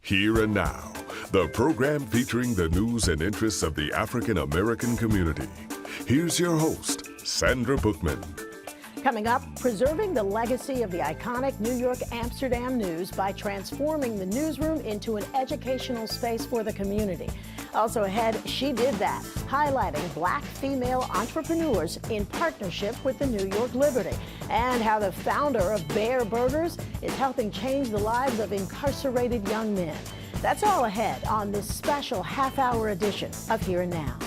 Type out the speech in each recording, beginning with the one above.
Here and Now, the program featuring the news and interests of the African American community. Here's your host, Sandra Bookman. Coming up, preserving the legacy of the iconic New York Amsterdam news by transforming the newsroom into an educational space for the community. Also ahead, She Did That, highlighting Black female entrepreneurs in partnership with the New York Liberty, and how the founder of Bear Burgers is helping change the lives of incarcerated young men. That's all ahead on this special half-hour edition of Here and Now.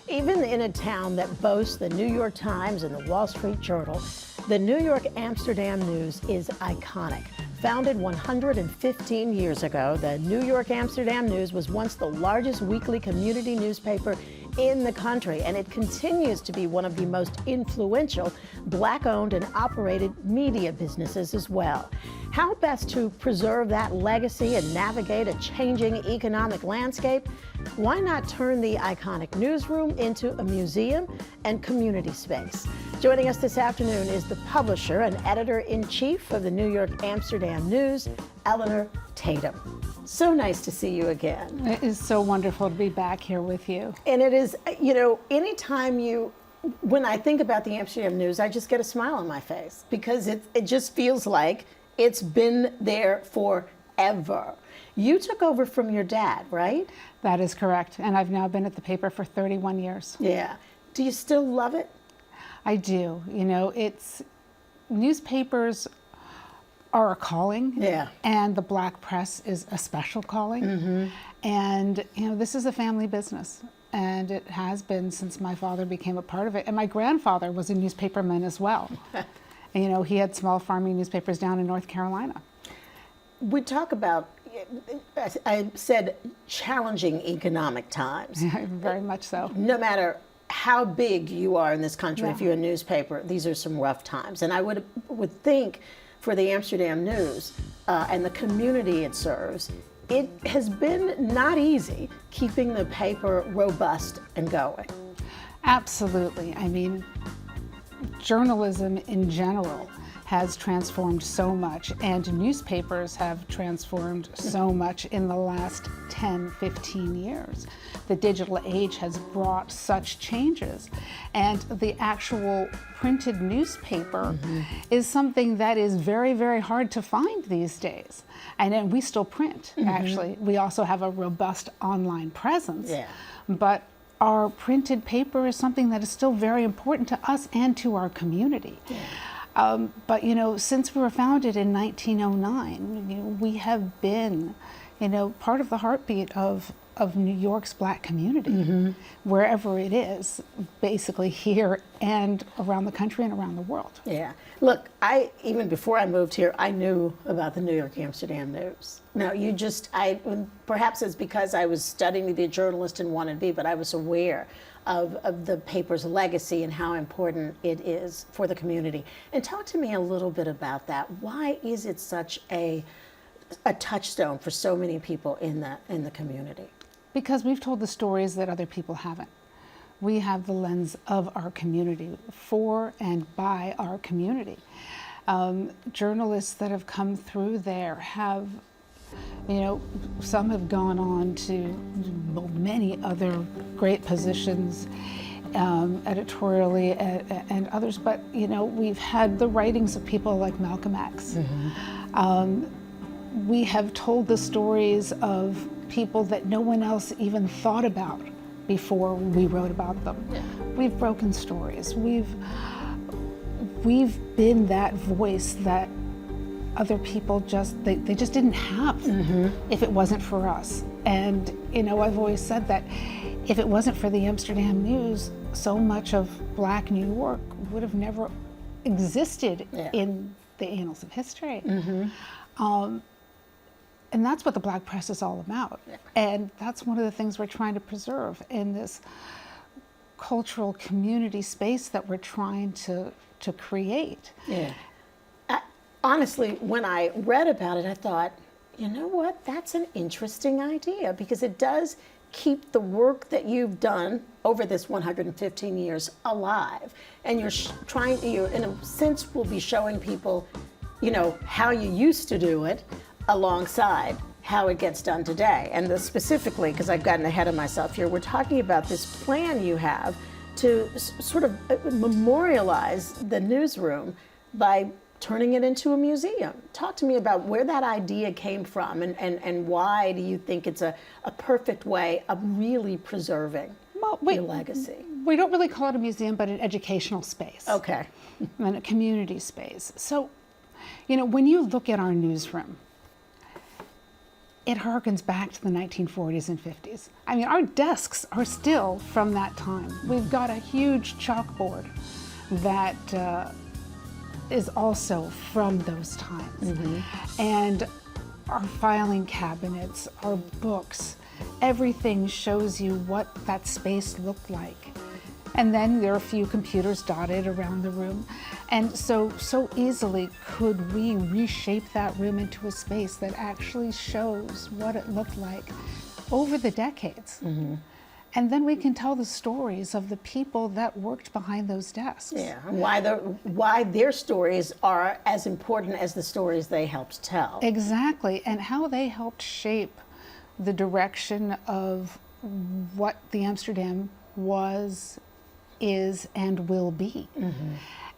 Even in a town that boasts the New York Times and the Wall Street Journal, the New York Amsterdam News is iconic. Founded 115 years ago, the New York Amsterdam News was once the largest weekly community newspaper in the country, and it continues to be one of the most influential Black-owned and operated media businesses as well. How best to preserve that legacy and navigate a changing economic landscape? Why not turn the iconic newsroom into a museum and community space? Joining us this afternoon is the publisher and editor-in-chief of the New York Amsterdam News, Eleanor Tatum. So nice to see you again. It is so wonderful to be back here with you. And it is, you know, anytime when I think about the Amsterdam News, I just get a smile on my face because it just feels like it's been there forever. You took over from your dad, right? That is correct. And I've now been at the paper for 31 years. Yeah. Do you still love it? I do. You know, newspapers are a calling. Yeah. And the Black press is a special calling. Mm-hmm. And, you know, this is a family business. And it has been since my father became a part of it. And my grandfather was a newspaperman as well. And, you know, he had small farming newspapers down in North Carolina. We talk about, I said, challenging economic times. Very much so. No matter how big you are in this country, if you're a newspaper, these are some rough times. And I would think for the Amsterdam News and the community it serves, it has been not easy keeping the paper robust and going. Absolutely. I mean, journalism in general has transformed so much, and newspapers have transformed so much in the last 10, 15 years. The digital age has brought such changes, and the actual printed newspaper is something that is very, very hard to find these days. And then we still print, actually. We also have a robust online presence, but our printed paper is something that is still very important to us and to our community. But, you know, since we were founded in 1909, you know, we have been, you know, part of the heartbeat of New York's Black community, wherever it is, basically here and around the country and around the world. Yeah. Look, even before I moved here, I knew about the New York Amsterdam News. Now, perhaps it's because I was studying to be a journalist and wanted to be, but I was aware of the paper's legacy and how important it is for the community. And talk to me a little bit about that. Why is it such a touchstone for so many people in the community? Because we've told the stories that other people haven't. We have the lens of our community, for and by our community. Journalists that have come through there have, you know, some have gone on to many other great positions editorially and others, but, you know, we've had the writings of people like Malcolm X. We have told the stories of people that no one else even thought about before we wrote about them. We've broken stories. We've been that voice that other people they just didn't have if it wasn't for us. And, you know, I've always said that if it wasn't for the Amsterdam News, so much of Black New York would have never existed in the annals of history. And that's what the Black press is all about. And that's one of the things we're trying to preserve in this cultural community space that we're trying to create. Honestly, when I read about it, I thought, you know what, that's an interesting idea, because it does keep the work that you've done over this 115 years alive. And you in a sense will be showing people, you know, how you used to do it alongside how it gets done today. And specifically, because I've gotten ahead of myself here, we're talking about this plan you have to sort of memorialize the newsroom by turning it into a museum. Talk to me about where that idea came from and why do you think it's a perfect way of really preserving your legacy? We don't really call it a museum, but an educational space. Okay. And a community space. So, you know, when you look at our newsroom, it harkens back to the 1940s and 50s. I mean, our desks are still from that time. We've got a huge chalkboard that is also from those times. And our filing cabinets, our books, everything shows you what that space looked like. And then there are a few computers dotted around the room. And so easily could we reshape that room into a space that actually shows what it looked like over the decades. And then we can tell the stories of the people that worked behind those desks. Yeah, why their stories are as important as the stories they helped tell. Exactly, and how they helped shape the direction of what the Amsterdam was, is, and will be.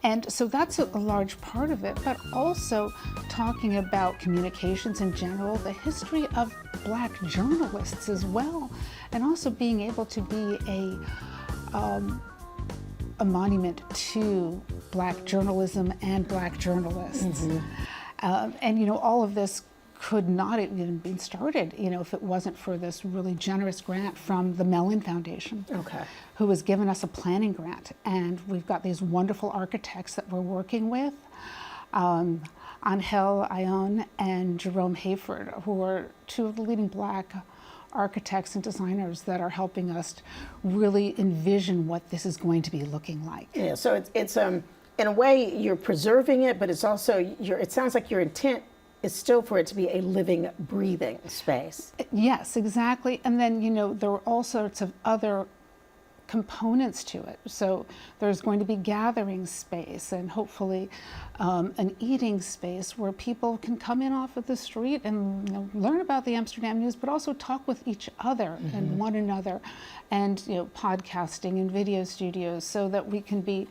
And so that's a large part of it, but also talking about communications in general, the history of Black journalists as well, and also being able to be a monument to Black journalism and Black journalists. And you know, all of this could not have even been started, you know, if it wasn't for this really generous grant from the Mellon Foundation, who has given us a planning grant. And we've got these wonderful architects that we're working with, Angel Ion and Jerome Hayford, who are two of the leading Black architects and designers that are helping us really envision what this is going to be looking like. Yeah, so it's in a way you're preserving it, but it's also it sounds like your intent is still for it to be a living, breathing space. Yes, exactly. And then, you know, there are all sorts of other components to it. So there's going to be gathering space and hopefully an eating space where people can come in off of the street and, you know, learn about the Amsterdam News, but also talk with each other and one another, and, you know, podcasting and video studios, so that we can be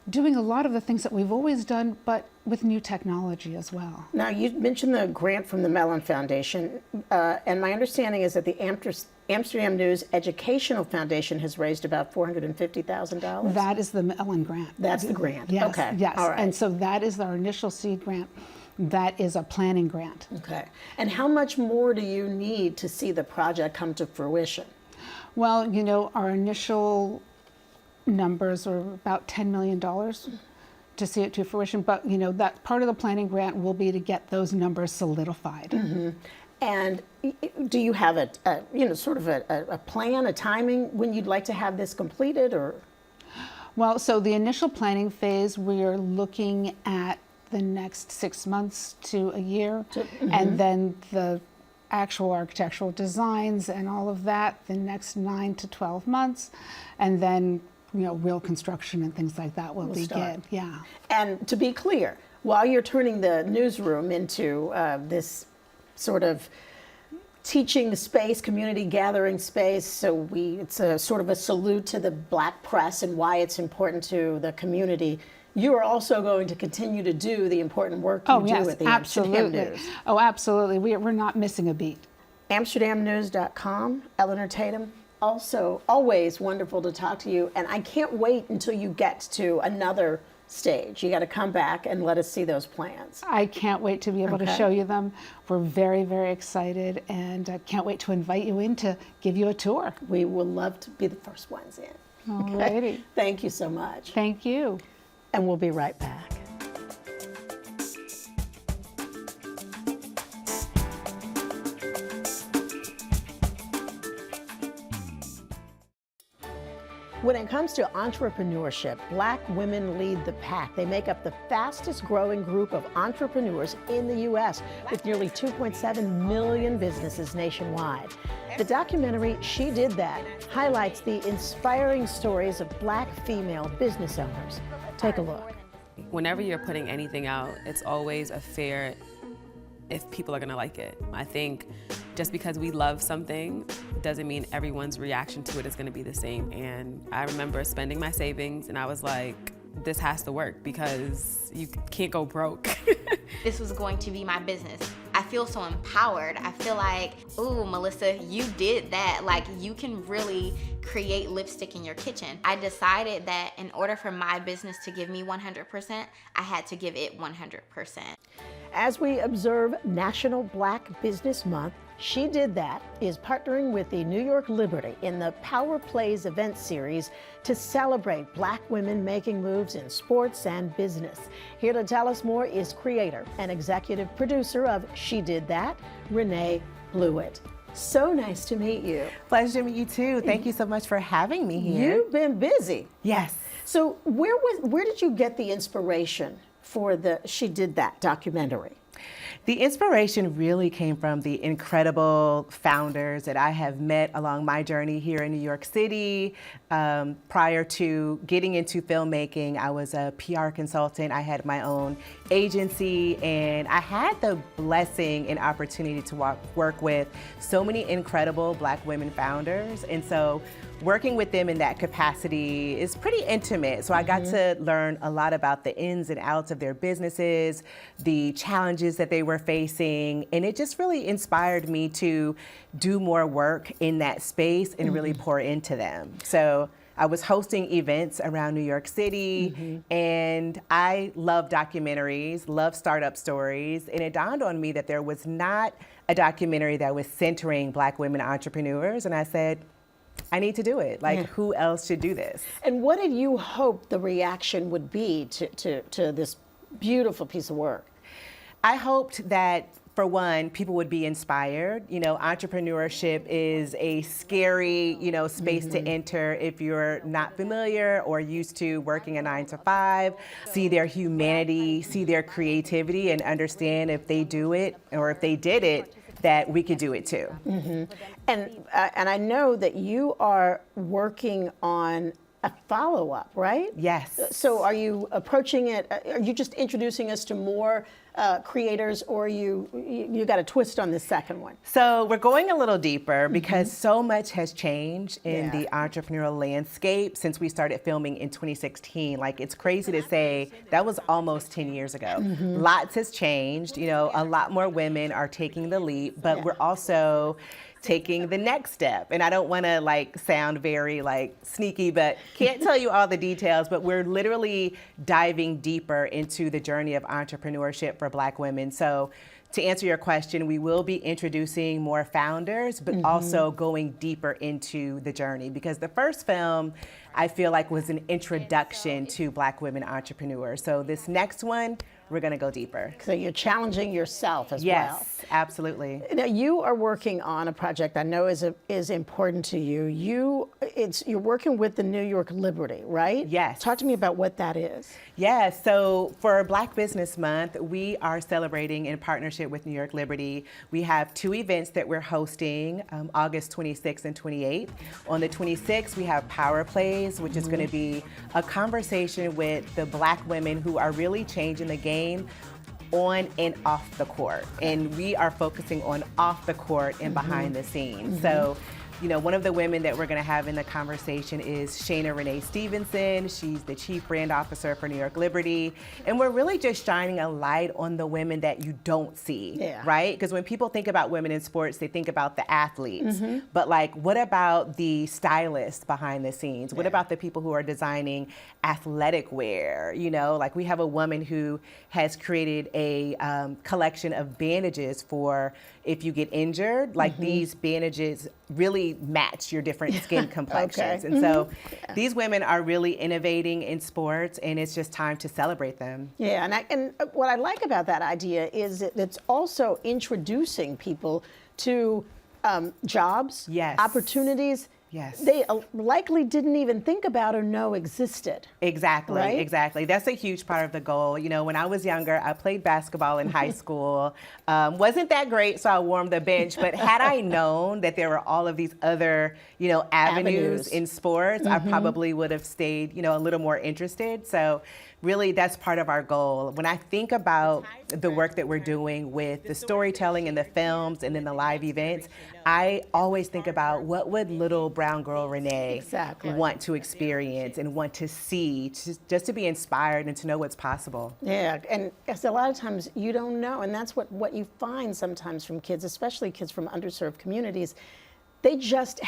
doing a lot of the things that we've always done, but with new technology as well. Now, you mentioned the grant from the Mellon Foundation, and my understanding is that the Amsterdam News Educational Foundation has raised about $450,000. That is the Mellon grant. That's the grant. Yes, okay. Yes, all right. And so that is our initial seed grant. That is a planning grant. Okay. And how much more do you need to see the project come to fruition? Well, you know, our initial numbers are about $10 million to see it to fruition, but you know, that part of the planning grant will be to get those numbers solidified. And do you have a you know, sort of a plan, a timing when you'd like to have this completed, or? Well, so the initial planning phase, we are looking at the next 6 months to a year, and then the actual architectural designs and all of that, the next 9 to 12 months, and then, you know, real construction and things like that will begin. Yeah. And to be clear, while you're turning the newsroom into this sort of teaching space, community gathering space, so it's a sort of a salute to the Black press and why it's important to the community, you are also going to continue to do the important work you do at the Amsterdam News. Oh, absolutely. We're not missing a beat. AmsterdamNews.com, Eleanor Tatum. Also, always wonderful to talk to you, and I can't wait until you get to another stage. You got to come back and let us see those plans. I can't wait to be able to show you them. We're very, very excited, and I can't wait to invite you in to give you a tour. We will love to be the first ones in. All righty. Thank you so much. Thank you. And we'll be right back. When it comes to entrepreneurship, Black women lead the pack. They make up the fastest growing group of entrepreneurs in the U.S., with nearly 2.7 million businesses nationwide. The documentary, She Did That, highlights the inspiring stories of Black female business owners. Take a look. whenever you're putting anything out, it's always a fair if people are gonna like it. I think just because we love something doesn't mean everyone's reaction to it is gonna be the same. And I remember spending my savings and I was like, this has to work because you can't go broke. This was going to be my business. I feel so empowered. I feel like, ooh, Melissa, you did that. Like, you can really create lipstick in your kitchen. I decided that in order for my business to give me 100%, I had to give it 100%. As we observe National Black Business Month, She Did That is partnering with the New York Liberty in the Power Plays event series to celebrate Black women making moves in sports and business. Here to tell us more is creator and executive producer of She Did That, Renee Blewett. So nice to meet you. Pleasure to meet you too. Thank you so much for having me here. You've been busy. Yes. So where did you get the inspiration for the She Did That documentary? The inspiration really came from the incredible founders that I have met along my journey here in New York City. Prior to getting into filmmaking, I was a PR consultant. I had my own agency, and I had the blessing and opportunity to work with so many incredible Black women founders. And so working with them in that capacity is pretty intimate. So I got to learn a lot about the ins and outs of their businesses, the challenges that they were facing, and it just really inspired me to do more work in that space and really pour into them. So I was hosting events around New York City, and I love documentaries, love startup stories, and it dawned on me that there was not a documentary that was centering Black women entrepreneurs, and I said, I need to do it. Like, who else should do this? And what did you hope the reaction would be to this beautiful piece of work? I hoped that, for one, people would be inspired. You know, entrepreneurship is a scary, space to enter if you're not familiar or used to working a 9-to-5. See their humanity, see their creativity, and understand if they do it or if they did it, that we could do it too. And I know that you are working on a follow-up, right? Yes. So are you approaching it, are you just introducing us to more creators, or you got a twist on this second one? So we're going a little deeper because so much has changed in the entrepreneurial landscape since we started filming in 2016. Like, it's crazy to say that was almost 10 years ago. Lots has changed. A lot more women are taking the leap, but we're also taking the next step. And I don't want to sound very sneaky, but can't tell you all the details, but we're literally diving deeper into the journey of entrepreneurship for Black women. So to answer your question, we will be introducing more founders, but also going deeper into the journey, because the first film I feel like was an introduction to Black women entrepreneurs. So this next one, we're going to go deeper. So you're challenging yourself as well. Yes, absolutely. Now, you are working on a project I know is important to you. You're working with the New York Liberty, right? Yes. Talk to me about what that is. Yes, so for Black Business Month, we are celebrating in partnership with New York Liberty. We have 2 events that we're hosting, August 26th and 28th. On the 26th, we have Power Plays, which is going to be a conversation with the Black women who are really changing the game on and off the court. And we are focusing on off the court and behind the scenes. So, one of the women that we're going to have in the conversation is Shayna Renee Stevenson. She's the Chief Brand Officer for New York Liberty. And we're really just shining a light on the women that you don't see, right? Because when people think about women in sports, they think about the athletes. But what about the stylists behind the scenes? What about the people who are designing athletic wear? We have a woman who has created a collection of bandages for if you get injured. These bandages really match your different skin complexions. And so these women are really innovating in sports, and it's just time to celebrate them. Yeah, and what I like about that idea is that it's also introducing people to jobs, opportunities. Yes. They likely didn't even think about or know existed. Exactly, right? Exactly. That's a huge part of the goal. When I was younger, I played basketball in high school. Wasn't that great, so I warmed the bench. But had I known that there were all of these other, avenues in sports, I probably would have stayed, a little more interested. So really that's part of our goal. When I think about the work that we're doing with the storytelling and the films and then the live events, I always think about what would little brown girl Renee want to experience and want to see, just to be inspired and to know what's possible. Yeah, and a lot of times you don't know, and that's what you find sometimes from kids, especially kids from underserved communities. They've just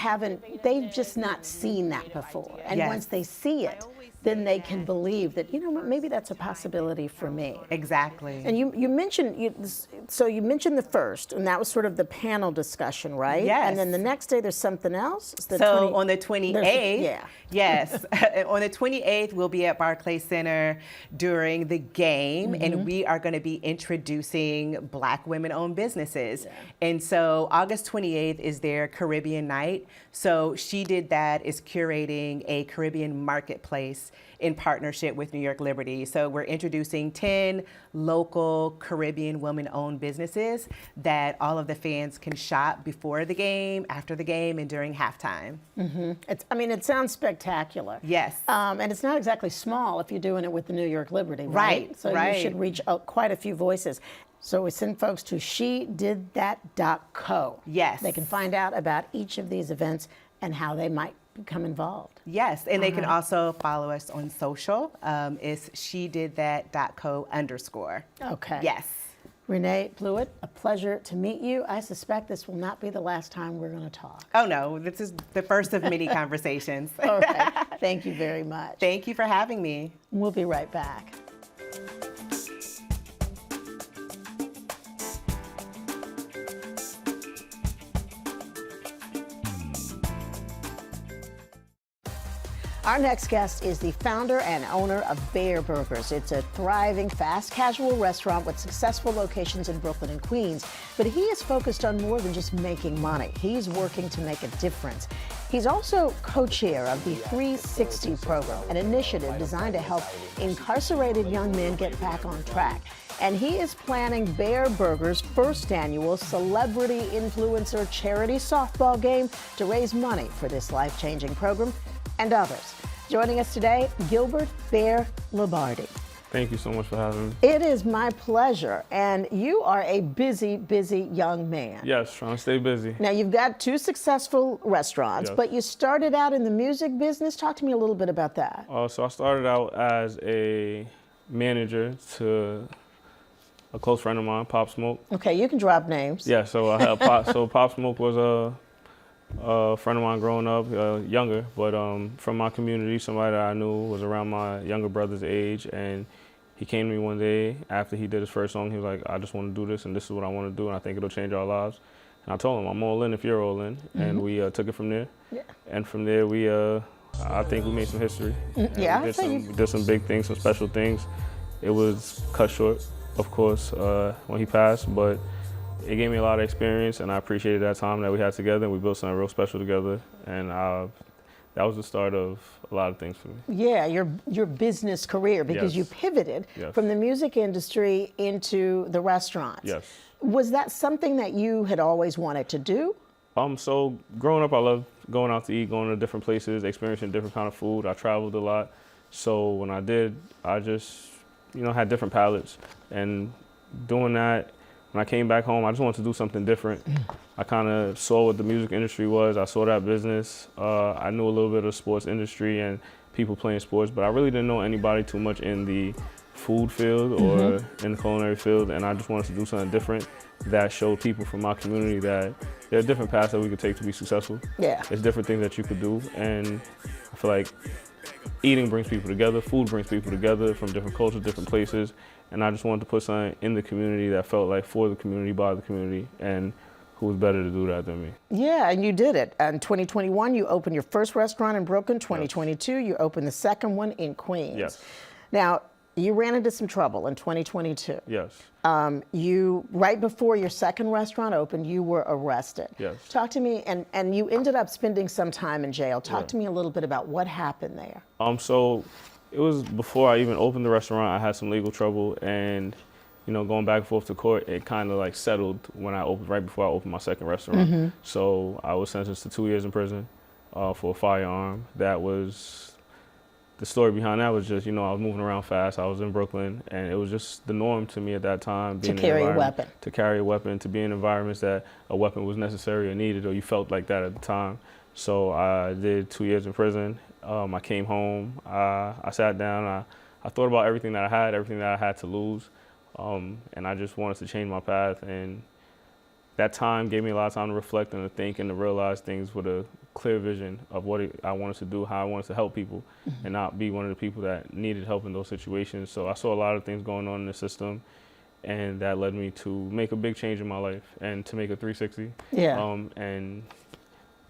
not seen that before. And once they see it, then they can believe that, you know what, maybe that's a possibility for me. Exactly. And you mentioned, you mentioned the first, and that was sort of the panel discussion, right? Yes. And then the next day there's something else? On the 28th, yes, on the 28th, we'll be at Barclays Center during the game, and we are going to be introducing Black women-owned businesses. And so August 28th is their Caribbean night. So She Did That is curating a Caribbean marketplace in partnership with New York Liberty. So we're introducing 10 local Caribbean women-owned businesses that all of the fans can shop before the game, after the game, and during halftime. It sounds spectacular. Yes. And it's not exactly small if you're doing it with the New York Liberty, right? So you should reach quite a few voices. So we send folks to shedidthat.co. Yes. They can find out about each of these events and how they might become involved. Yes, and they can also follow us on social. It's shedidthat.co_. Okay. Yes. Renee Pluitt, a pleasure to meet you. I suspect this will not be the last time we're going to talk. Oh no, this is the first of many conversations. All right. Thank you very much. Thank you for having me. We'll be right back. Our next guest is the founder and owner of Bear Burgers. It's a thriving, fast casual restaurant with successful locations in Brooklyn and Queens. But he is focused on more than just making money. He's working to make a difference. He's also co-chair of the 360 program, an initiative designed to help incarcerated young men get back on track. And he is planning Bear Burgers' first annual celebrity influencer charity softball game to raise money for this life-changing program and others. Joining us today, Gilbert Bear Labardi. Thank you so much for having me. It is my pleasure, and you are a busy, busy young man. Yes, trying to stay busy. Now, you've got 2 successful restaurants, but you started out in the music business. Talk to me a little bit about that. So I started out as a manager to a close friend of mine, Pop Smoke. Okay, you can drop names. Yeah, so I had Pop Smoke was a friend of mine growing up, younger, but from my community, somebody that I knew was around my younger brother's age, and he came to me one day after he did his first song. He was like, I just want to do this, and this is what I want to do, and I think it'll change our lives. And I told him, I'm all in if you're all in, and we took it from there. Yeah. And from there, I think we made some history. Yeah, we did some big things, some special things. It was cut short, of course, when he passed, but it gave me a lot of experience, and I appreciated that time that we had together. We built something real special together, and that was the start of a lot of things for me. Yeah, your business career, because you pivoted from the music industry into the restaurants. Yes. Was that something that you had always wanted to do? So growing up, I loved going out to eat, going to different places, experiencing different kind of food. I traveled a lot. So when I did, I just, had different palates, and doing that, when I came back home, I just wanted to do something different. I kind of saw what the music industry was. I saw that business. I knew a little bit of the sports industry and people playing sports, but I really didn't know anybody too much in the food field or in the culinary field, and I just wanted to do something different that showed people from my community that there are different paths that we could take to be successful. Yeah. There's different things that you could do, and I feel like eating brings people together, food brings people together from different cultures, different places, and I just wanted to put something in the community that felt like for the community, by the community, and who was better to do that than me? Yeah, and you did it. In 2021, you opened your first restaurant in Brooklyn. 2022, you opened the second one in Queens. Yes. Now, you ran into some trouble in 2022. Yes. Right before your second restaurant opened, you were arrested. Yes. Talk to me, and you ended up spending some time in jail. Talk to me a little bit about what happened there. So it was before I even opened the restaurant. I had some legal trouble, and going back and forth to court, it kind of like settled when right before I opened my second restaurant. So I was sentenced to 2 years in prison for a firearm. That was the story behind that was just, I was moving around fast. I was in Brooklyn, and it was just the norm to me at that time. To carry a weapon. To carry a weapon, to be in environments that a weapon was necessary or needed, or you felt like that at the time. So I did 2 years in prison. I came home. I sat down. I thought about everything that I had to lose, and I just wanted to change my path. And that time gave me a lot of time to reflect and to think and to realize things with a clear vision of what I wanted to do, how I wanted to help people, and not be one of the people that needed help in those situations. So I saw a lot of things going on in the system, and that led me to make a big change in my life and to make a 360. Yeah. And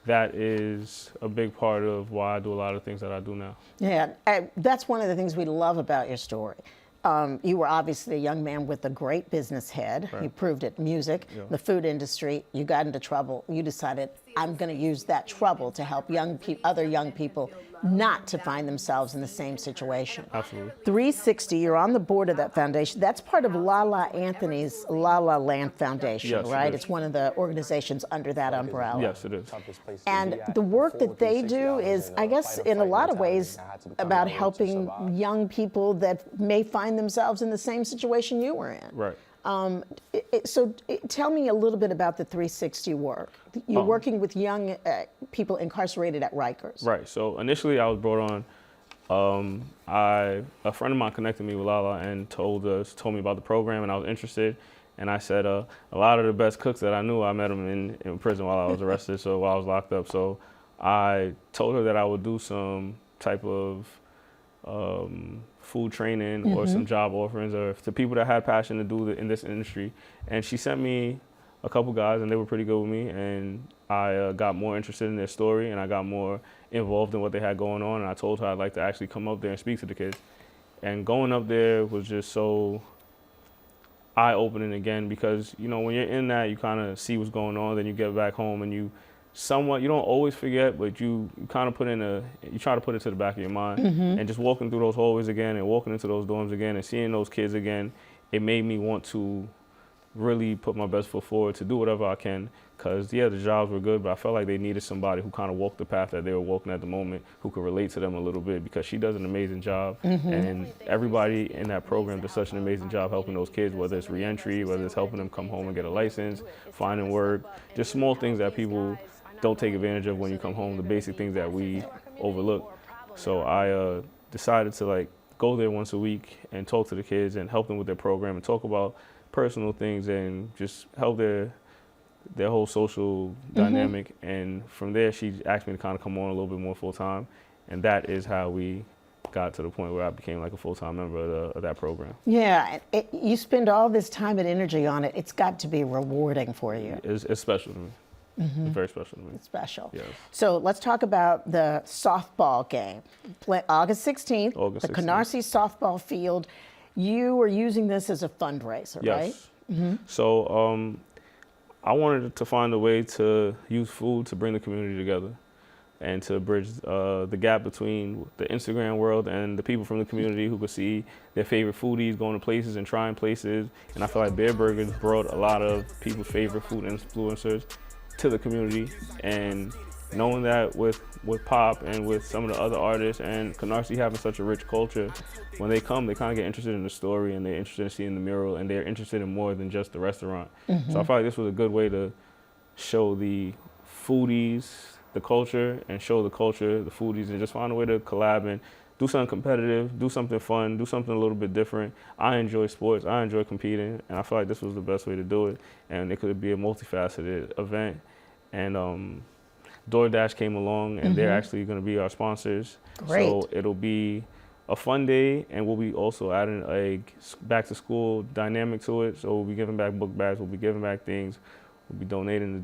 that is a big part of why I do a lot of things that I do now. Yeah, that's one of the things we love about your story. You were obviously a young man with a great business head. Right. You proved it. Music, the food industry. You got into trouble. You decided, I'm going to use that trouble to help other young people not to find themselves in the same situation. Absolutely. 360, you're on the board of that foundation. That's part of Lala Anthony's La La Land Foundation, Yes, right? it is. It's one of the organizations under that umbrella. Yes, it is. And the work that they do is, I guess, in a lot of ways about helping young people that may find themselves in the same situation you were in. Right. So tell me a little bit about the 360 work. You're working with young people incarcerated at Rikers. Right. So initially I was brought on. A friend of mine connected me with Lala and told me about the program, and I was interested. And I said a lot of the best cooks that I knew, I met them in prison while I was arrested, so while I was locked up. So I told her that I would do some type of food training or some job offerings or to people that had passion to do in this industry. And she sent me a couple guys, and they were pretty good with me. And I got more interested in their story, and I got more involved in what they had going on. And I told her I'd like to actually come up there and speak to the kids. And going up there was just so eye-opening again, because when you're in that, you kind of see what's going on. Then you get back home, and you don't always forget, but you kind of you try to put it to the back of your mind. And just walking through those hallways again and walking into those dorms again and seeing those kids again, it made me want to really put my best foot forward to do whatever I can. Because the jobs were good, but I felt like they needed somebody who kind of walked the path that they were walking at the moment, who could relate to them a little bit, because she does an amazing job. And everybody in that program does such an amazing job helping those kids, whether it's reentry, whether it's helping them come home and get a license, finding work, just small things that people don't take advantage of when you come home, the basic things that we overlook. So I decided to go there once a week and talk to the kids and help them with their program and talk about personal things and just help their whole social dynamic. And from there, she asked me to kind of come on a little bit more full time, and that is how we got to the point where I became like a full-time member of that program. Yeah, you spend all this time and energy on it. It's got to be rewarding for you. It's special to me. It's very special to me. It's special. Yes. So let's talk about the softball game. August 16th, the 16th. Canarsie softball field. You are using this as a fundraiser, right? Yes. So I wanted to find a way to use food to bring the community together and to bridge the gap between the Instagram world and the people from the community who could see their favorite foodies going to places and trying places. And I feel like Bear Burgers brought a lot of people's favorite food influencers to the community. And knowing that with Pop and with some of the other artists and Canarsie having such a rich culture, when they come, they kind of get interested in the story and they're interested in seeing the mural and they're interested in more than just the restaurant. So I felt like this was a good way to show the foodies the culture and show the culture the foodies, and just find a way to collab and do something competitive, do something fun, do something a little bit different. I enjoy sports, I enjoy competing, and I feel like this was the best way to do it. And it could be a multifaceted event. And DoorDash came along, and they're actually going to be our sponsors. Great. So it'll be a fun day, and we'll be also adding a back to school dynamic to it. So we'll be giving back book bags, we'll be giving back things, we'll be donating to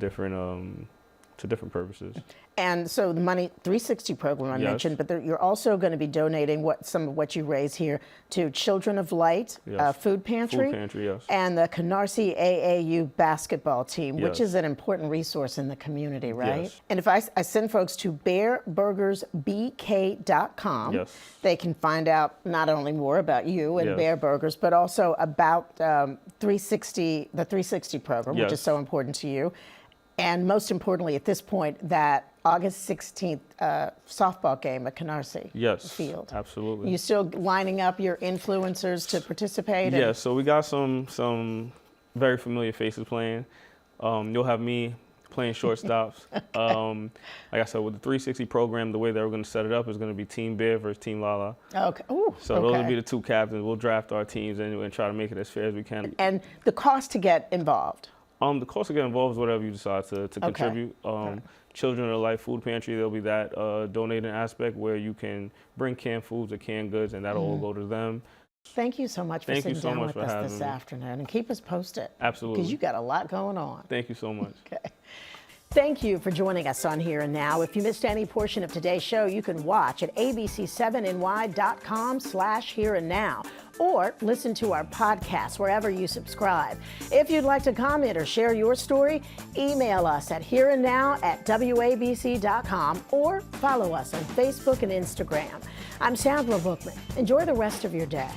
different purposes. And so the Money 360 program I mentioned, but you're also going to be donating some of what you raise here to Children of Light, Food Pantry, yes. and the Canarsie AAU basketball team, which Yes. is an important resource in the community, right? Yes. And if I send folks to bearburgersbk.com, Yes. they can find out not only more about you and Yes. Bear Burgers, but also about the 360 program, which is Yes. so important to you. And most importantly, at this point, that August 16th softball game at Canarsie Yes, Field. absolutely. You still lining up your influencers to participate? Yeah, so we got some very familiar faces playing. You'll have me playing shortstops. Okay. Like I said, with the 360 program, the way that we're going to set it up is going to be Team Bear versus Team Lala. Okay. Ooh, so those will be the two captains. We'll draft our teams and try to make it as fair as we can. And the cost to get involved? The cost to get involved is whatever you decide to contribute. Children of Life Food Pantry, there'll be that donating aspect where you can bring canned foods or canned goods, and that'll all go to them. Thank you so much for sitting down with us this afternoon, and keep us posted. Absolutely. Because you got a lot going on. Thank you so much. Okay. Thank you for joining us on Here and Now. If you missed any portion of today's show, you can watch at abc7ny.com/hereandnow or listen to our podcast wherever you subscribe. If you'd like to comment or share your story, email us at hereandnow@wabc.com or follow us on Facebook and Instagram. I'm Sandra Bookman. Enjoy the rest of your day.